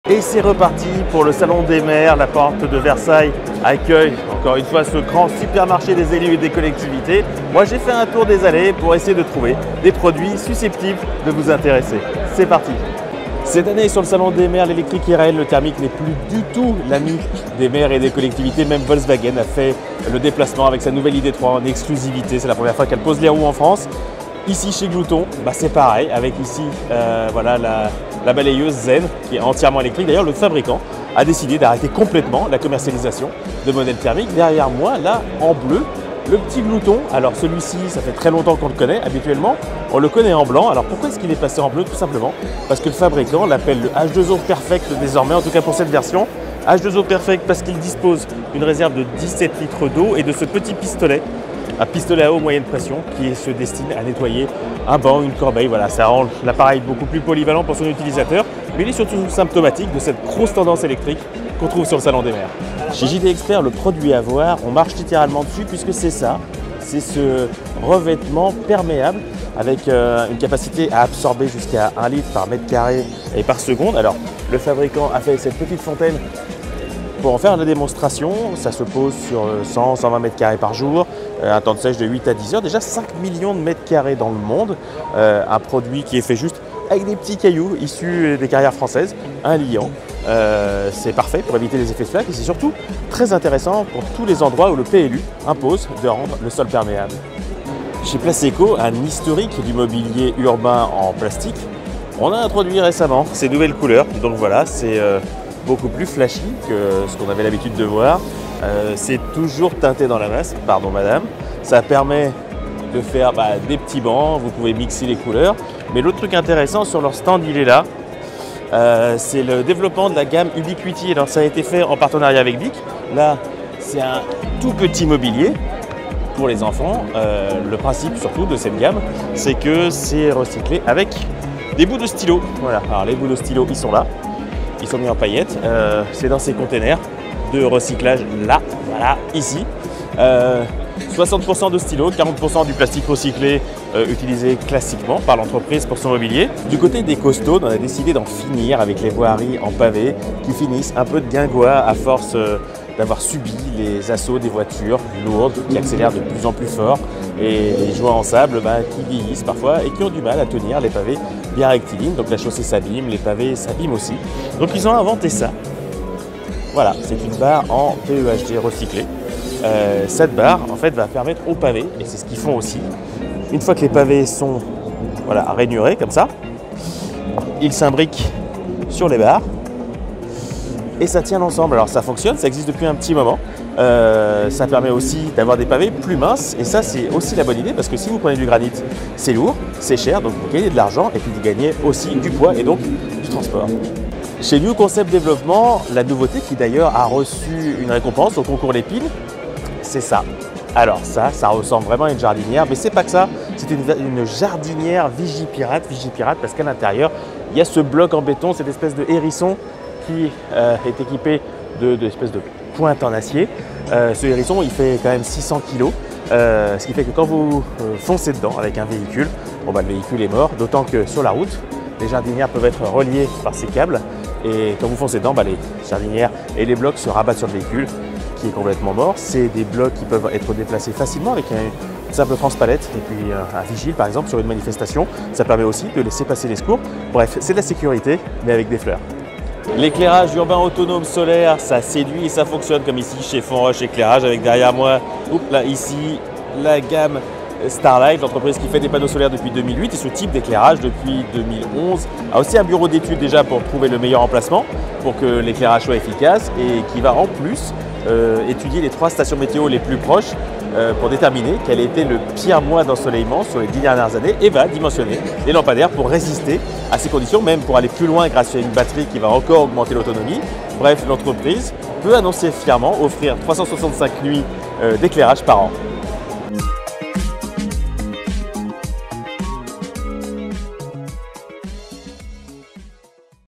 Et c'est reparti pour le Salon des maires. La porte de Versailles accueille encore une fois ce grand supermarché des élus et des collectivités. Moi j'ai fait un tour des allées pour essayer de trouver des produits susceptibles de vous intéresser. C'est parti! Cette année sur le Salon des maires, l'électrique IRL, le thermique n'est plus du tout l'ami des maires et des collectivités. Même Volkswagen a fait le déplacement avec sa nouvelle ID.3 en exclusivité. C'est la première fois qu'elle pose les roues en France. Ici chez Glouton, c'est pareil, avec ici voilà, la balayeuse Zen qui est entièrement électrique. D'ailleurs, le fabricant a décidé d'arrêter complètement la commercialisation de modèles thermiques. Derrière moi, là, en bleu, le petit Glouton. Alors celui-ci, ça fait très longtemps qu'on le connaît. Habituellement, on le connaît en blanc. Alors pourquoi est-ce qu'il est passé en bleu? Tout simplement parce que le fabricant l'appelle le H2O Perfect désormais, en tout cas pour cette version. H2O Perfect parce qu'il dispose d'une réserve de 17 litres d'eau et de ce petit pistolet. Un pistolet à eau moyenne pression qui se destine à nettoyer un banc, une corbeille. Voilà, ça rend l'appareil beaucoup plus polyvalent pour son utilisateur, mais il est surtout symptomatique de cette grosse tendance électrique qu'on trouve sur le Salon des maires. Chez JD Expert, le produit à voir, on marche littéralement dessus puisque c'est ça, c'est ce revêtement perméable avec une capacité à absorber jusqu'à 1 litre par mètre carré et par seconde. Alors, le fabricant a fait cette petite fontaine pour en faire la démonstration. Ça se pose sur 100-120 mètres carrés par jour, un temps de sèche de 8 à 10 heures, déjà 5 millions de mètres carrés dans le monde, un produit qui est fait juste avec des petits cailloux issus des carrières françaises, un liant. C'est parfait pour éviter les effets de flaque et c'est surtout très intéressant pour tous les endroits où le PLU impose de rendre le sol perméable. Chez Placeco, un historique du mobilier urbain en plastique, on a introduit récemment ces nouvelles couleurs. Donc voilà, c'est beaucoup plus flashy que ce qu'on avait l'habitude de voir. C'est toujours teinté dans la masse, pardon madame. Ça permet de faire des petits bancs, vous pouvez mixer les couleurs. Mais l'autre truc intéressant sur leur stand, il est là. C'est le développement de la gamme Ubiquiti. Alors ça a été fait en partenariat avec Bic. Là, c'est un tout petit mobilier pour les enfants. Le principe surtout de cette gamme, c'est que c'est recyclé avec des bouts de stylo. Voilà, alors les bouts de stylo, ils sont là. Ils sont mis en paillettes. C'est dans ces containers de recyclage là, voilà, ici. 60% de stylo, 40% du plastique recyclé utilisé classiquement par l'entreprise pour son mobilier. Du côté des costauds, on a décidé d'en finir avec les voiries en pavé qui finissent un peu de guingois à force d'avoir subi les assauts des voitures lourdes qui accélèrent de plus en plus fort et les joints en sable qui vieillissent parfois et qui ont du mal à tenir les pavés bien rectilignes. Donc la chaussée s'abîme, les pavés s'abîment aussi. Donc ils ont inventé ça. Voilà, c'est une barre en PEHD recyclée. Cette barre en fait va permettre aux pavés, et c'est ce qu'ils font aussi, une fois que les pavés sont rainurés comme ça, ils s'imbriquent sur les barres et ça tient l'ensemble. Alors ça fonctionne, ça existe depuis un petit moment. Ça permet aussi d'avoir des pavés plus minces et ça c'est aussi la bonne idée parce que si vous prenez du granit, c'est lourd, c'est cher, donc vous gagnez de l'argent et puis vous gagnez aussi du poids et donc du transport. Chez New Concept Développement, la nouveauté qui d'ailleurs a reçu une récompense au concours Lépine, c'est ça. Alors ça ressemble vraiment à une jardinière, mais c'est pas que ça, c'est une jardinière Vigipirate parce qu'à l'intérieur, il y a ce bloc en béton, cette espèce de hérisson qui est équipé d'espèces de pointes en acier. Ce hérisson, il fait quand même 600 kg, ce qui fait que quand vous foncez dedans avec un véhicule, le véhicule est mort, d'autant que sur la route, les jardinières peuvent être reliées par ces câbles et quand vous foncez dedans, les jardinières et les blocs se rabattent sur le véhicule qui est complètement mort. C'est des blocs qui peuvent être déplacés facilement avec une simple transpalette et puis un vigile par exemple sur une manifestation. Ça permet aussi de laisser passer les secours. Bref, c'est de la sécurité mais avec des fleurs. L'éclairage urbain autonome solaire, ça séduit et ça fonctionne comme ici chez Fonroche Éclairage avec derrière moi, ici, la gamme Starlight, l'entreprise qui fait des panneaux solaires depuis 2008 et ce type d'éclairage depuis 2011 a aussi un bureau d'études déjà pour trouver le meilleur emplacement pour que l'éclairage soit efficace et qui va en plus étudier les 3 stations météo les plus proches pour déterminer quel était le pire mois d'ensoleillement sur les 10 dernières années et va dimensionner les lampadaires pour résister à ces conditions, même pour aller plus loin grâce à une batterie qui va encore augmenter l'autonomie. Bref, l'entreprise peut annoncer fièrement offrir 365 nuits d'éclairage par an.